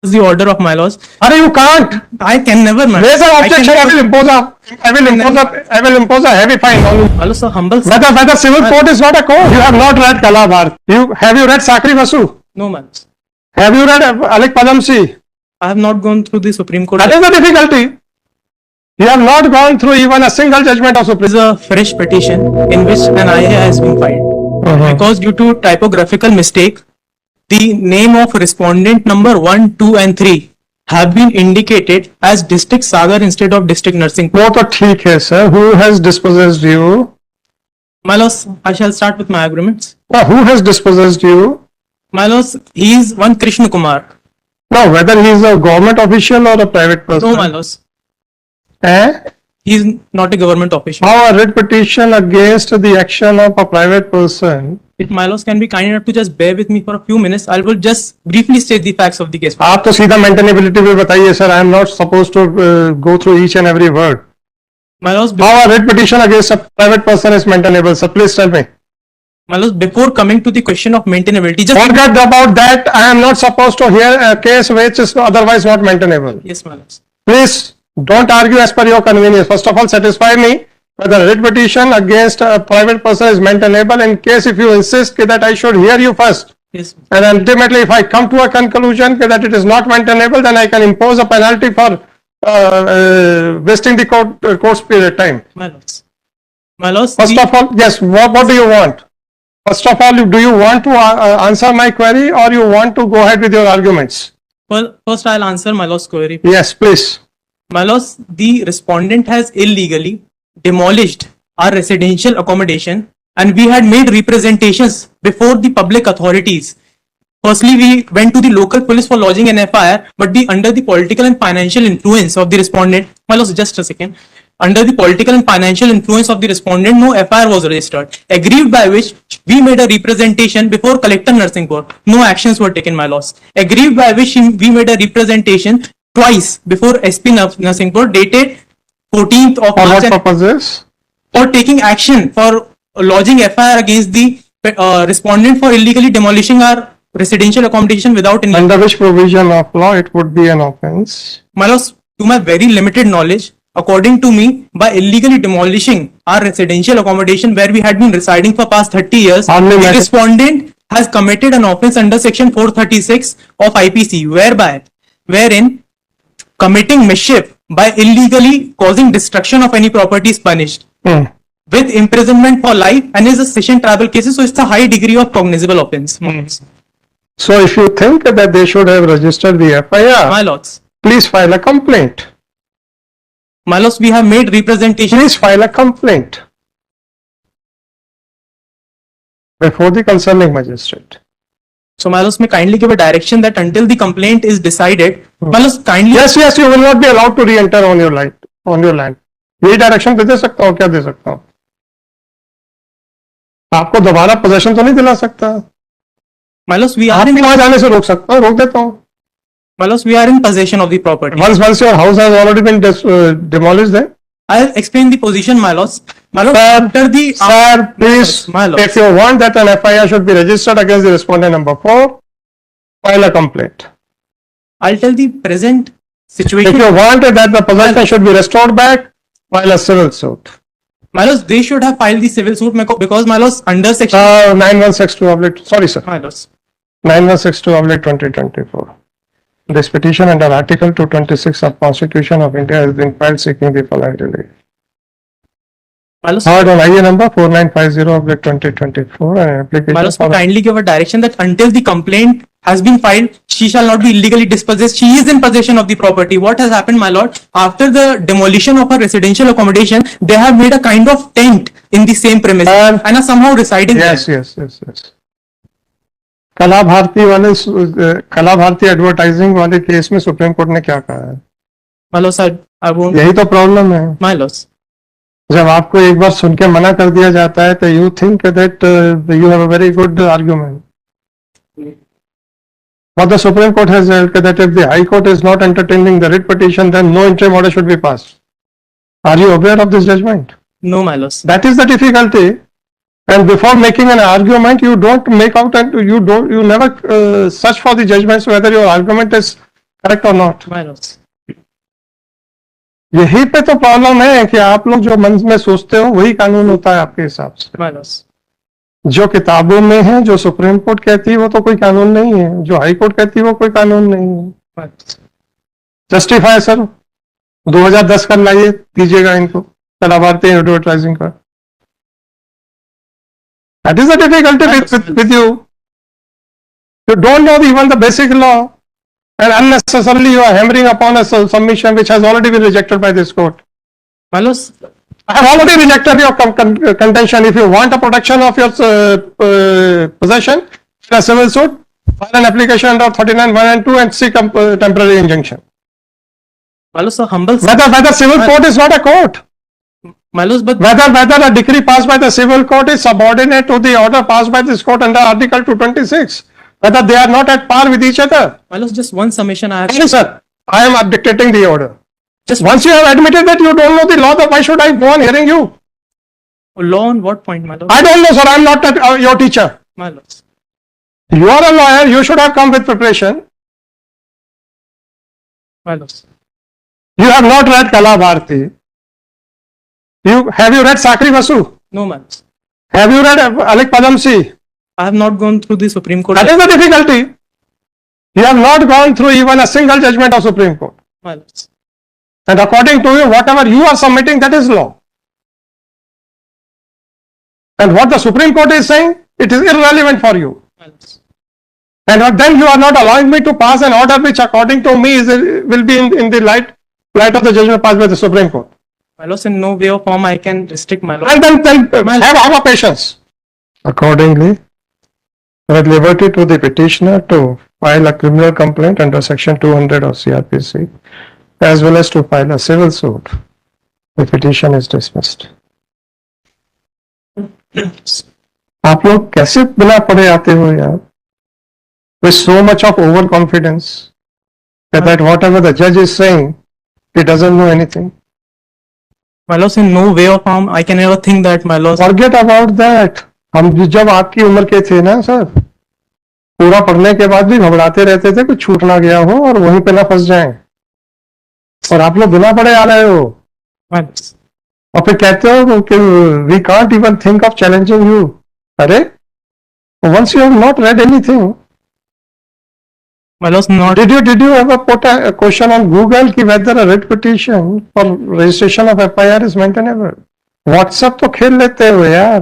the order of my laws. Are you can't. I can never, my Raise an objection. I will impose a heavy fine on you. my lord, so humble. Whether civil court is not a court. You have not read Kalabhar. Have you read Sakri Vasu? No, man. Have you read Alik Padamsi? I have not gone through the Supreme Court. That is the difficulty. You have not gone through even a single judgment of Supreme There is a fresh petition in which an IA has been filed. Because due to typographical mistake, the name of respondent number 1, 2 and 3 have been indicated as district Sagar instead of district Nursing. वो तो ठीक है sir. Who has dispossessed you? My lords, I shall start with my arguments. Who has dispossessed you? My lords, he is one Krishna Kumar. No, whether he is a government official or a private person. No, my lords, Eh? he is not a government official. How a writ petition against the action of a private person. If my lords can be kind enough to just bear with me for a few minutes, I will just briefly state the facts of the case. आप तो सीधा maintainability पे बताइए sir. I am not supposed to go through each and every word. My lords, How a writ petition against a private person is maintainable, sir? Please tell me. my lords, before coming to the question of maintainability, just Forget about that. I am not supposed to hear a case which is otherwise not maintainable. yes, my lords. Please don't argue as per your convenience. First of all, satisfy me whether a writ petition against a private person is maintainable. In case if you insist that I should hear you first, Yes, and ultimately if I come to a conclusion that it is not maintainable, then I can impose a penalty for wasting the court's period time. my lords. My lords, First of all, yes, what do you want? First of all, do you want to answer my query or you want to go ahead with your arguments? well, first I'll answer my lord's query. Yes, please. My lords, the respondent has illegally demolished our residential accommodation and we had made representations before the public authorities. Firstly, we went to the local police for lodging an FIR, but under the political and financial influence of the respondent, my lords, just a second. Under the political and financial influence of the respondent, no FIR was registered. Aggrieved by which we made a representation before Collector Nursing Board. No actions were taken, my lords. Aggrieved by which we made a representation twice before SP Nursing Board dated 14th of For March what purposes? for taking action for lodging FIR against the respondent for illegally demolishing our residential accommodation without any. Under which provision of law it would be an offence? My lords, to my very limited knowledge, according to me, by illegally demolishing our residential accommodation where we had been residing for past 30 years, Only the matter- respondent has committed an offence under section 436 of IPC, wherein committing mischief by illegally causing destruction of any property is punished with imprisonment for life and is a session tribal cases, so it's a high degree of cognizable offence. So if you think that they should have registered the FIR, My lords, please file a complaint. my lords, we have made representations. Please file a complaint before the concerning magistrate. So my lords, may kindly give a direction that until the complaint is decided, my lords, kindly. Yes, you will not be allowed to re-enter on your land. यही direction दे सकता हूँ, क्या दे सकता हूँ? आपको दोबारा possession तो नहीं दिला सकता. My lords, we are आप in. वहां जाने से रोक सकता हूँ, रोक देता हूँ. My lords, we are in possession of the property. Once your house has already been demolished, then. I'll explain the position, my lords. My lords, after the. Sir, please, My lords. if you want that an FIR should be registered against the respondent number 4, file a complaint. I'll tell the present If situation. you want that the possession should be restored back, file a civil suit. My lords, they should have filed the civil suit because my lords under section. 9162 sorry sir, My lords. 9162/2024. This petition under Article 226 of Constitution of India has been filed seeking the following relief. My lords, Third on IA number 4950/2024 and application my lords, for kindly give a direction that until the complaint has been filed, she shall not be illegally dispossessed. She is in possession of the property. What has happened, my lord? After the demolition of her residential accommodation, they have made a kind of tent in the same premise and are somehow residing yes, there. yes. कला Bharti advertising वाले case में supreme court ने क्या कहा है? My lords, I won't. यही तो problem है. My lords. जब आपको एक बार सुन के मना कर दिया जाता है तो you think that you have a very good argument. But the Supreme Court has held that if the High Court is not entertaining the writ petition, then no interim order should be passed. Are you aware of this judgment? No, my lords. That is the difficulty. And before making an argument, you don't make out and you never search for the judgments whether your argument is correct और not? My lords. यही पे तो problem है कि आप लोग जो मन में सोचते हो वही कानून होता है आपके हिसाब से। My lords. जो किताबों में है, जो सुप्रीम कोर्ट कहती है वो तो कोई कानून नहीं है, जो हाई कोर्ट कहती है वो कोई कानून नहीं है। My lords. जस्टिफाई सर 2010 का लाइए, दीजिएगा इनको कला भारतीय एडवर्टाइजिंग का। That is the difficulty with you, you don't know even the basic law and unnecessarily you are hammering upon a submission which has already been rejected by this court. My lords. I have already rejected your contention. If you want a protection of your possession in a civil suit, file an application under 39(1) and 2 and seek a temporary injunction. My lords, so humble. Whether civil court is not a court. My lords, but Whether a decree passed by the civil court is subordinate to the order passed by this court under Article 226. Whether they are not at par with each other. my lords, just one summation I have. Yes, sir. I am dictating the order. Just Once you have admitted that you don't know the law, then why should I go on hearing you? law on what point, my lords? I don't know, sir. I am not your teacher. My lords. You are a lawyer. You should have come with preparation. My lords. You have not read Kala Bharati. Have you read Sakri Vasu? No, my lords. Have you read Alik Padamsi? I have not gone through the Supreme Court. That is the difficulty. You have not gone through even a single judgment of Supreme Court. My lords. And according to you, whatever you are submitting, that is law. And what the Supreme Court is saying, it is irrelevant for you. My lords. And then you are not allowing me to pass an order which according to me will be in the light of the judgment passed by the Supreme Court. My lords, in no way or form I can restrict my lords. And then have a patience. Accordingly, at liberty to the petitioner to file a criminal complaint under section 200 of CRPC as well as to file a civil suit. The petition is dismissed. आप लोग कैसे बिना पढ़े आते हो यार? With so much of overconfidence that whatever the judge is saying, he doesn't know anything. My lords, in no way or form I can ever think that, my lords. Forget about that. हम जब आपकी उम्र के थे ना sir, पूरा पढ़ने के बाद भी घबराते रहते थे कि छूट ना गया हो और वहीं पे ना फंस जाएं। और आप लोग बिना पढ़े आ रहे हो My lords. और फिर कहते हो कि we can't even think of challenging you. अरे, once you have not read anything, My lords, not. did you ever put a question on Google कि whether a writ petition for registration of FIR is maintainable? WhatsApp तो खेल लेते हो यार।